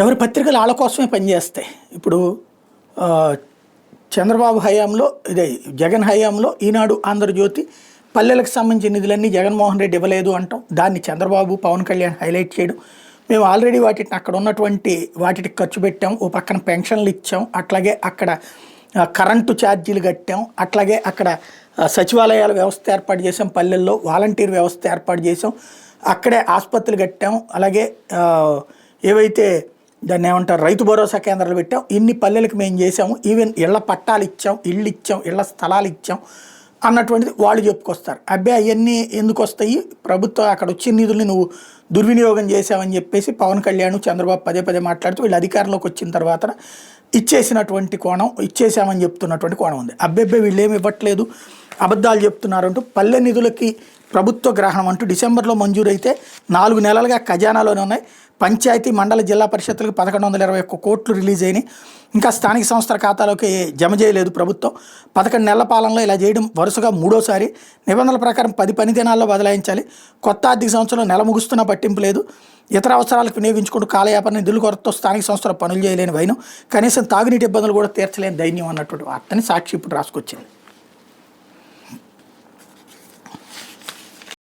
ఎవరి పత్రికలు వాళ్ళ కోసమే పనిచేస్తాయి. ఇప్పుడు చంద్రబాబు హయాంలో ఇదే జగన్ హయాంలో ఈనాడు, ఆంధ్రజ్యోతి పల్లెలకు సంబంధించిన నిధులన్నీ జగన్మోహన్ రెడ్డి ఇవ్వలేదు అంటాం. దాన్ని చంద్రబాబు, పవన్ కళ్యాణ్ హైలైట్ చేయడం. మేము ఆల్రెడీ వాటిని అక్కడ ఉన్నటువంటి వాటికి ఖర్చు పెట్టాం, ఓ పక్కన పెన్షన్లు ఇచ్చాం, అట్లాగే అక్కడ కరెంటు ఛార్జీలు కట్టాం, అట్లాగే అక్కడ సచివాలయాల వ్యవస్థ ఏర్పాటు చేసాం, పల్లెల్లో వాలంటీర్ వ్యవస్థ ఏర్పాటు చేసాం, అక్కడే ఆసుపత్రులు కట్టాం, అలాగే ఏవైతే దాన్ని ఏమంటారు రైతు భరోసా కేంద్రాలు పెట్టాం. ఇన్ని పల్లెలకు మేము చేసాము, ఈవెన్ ఇళ్ల పట్టాలు ఇచ్చాం, ఇళ్ళు ఇచ్చాం, ఇళ్ల స్థలాలు ఇచ్చాం అన్నటువంటిది వాళ్ళు చెప్పుకొస్తారు. అబ్బాయి అవన్నీ ఎందుకు వస్తాయి, ప్రభుత్వం అక్కడ వచ్చిన నిధుల్ని నువ్వు దుర్వినియోగం చేసావని చెప్పేసి పవన్ కళ్యాణ్, చంద్రబాబు పదే పదే మాట్లాడుతూ వీళ్ళు అధికారంలోకి వచ్చిన తర్వాత ఇచ్చేసినటువంటి కోణం, ఇచ్చేసామని చెప్తున్నటువంటి కోణం ఉంది. అబ్బాయి వీళ్ళు ఏమి ఇవ్వట్లేదు, అబద్ధాలు చెప్తున్నారంటూ పల్లె నిధులకి ప్రభుత్వ గ్రహణం అంటూ డిసెంబర్లో మంజూరైతే 4 నెలలుగా ఖజానాలోనే ఉన్నాయి. పంచాయతీ, మండల, జిల్లా పరిషత్తులకు 1121 కోట్లు రిలీజ్ అయినాయి. ఇంకా స్థానిక సంస్థల ఖాతాలోకి జమ చేయలేదు ప్రభుత్వం. 11 నెలల పాలనలో ఇలా చేయడం వరుసగా 3వసారి. నిబంధనల ప్రకారం 10 పని దినాల్లో బదలాయించాలి. కొత్త ఆర్థిక సంవత్సరంలో నెల ముగుస్తున్నా పట్టింపు లేదు. ఇతర అవసరాలకు వినియోగించుకుంటూ కాలయాపన, నిధుల కొరతతో స్థానిక సంస్థల పనులు చేయలేని వైనం, కనీసం తాగునీటి ఇబ్బందులు కూడా తీర్చలేని దైన్యం అన్నటువంటి వార్తని సాక్షి ఇప్పుడు రాసుకొచ్చింది.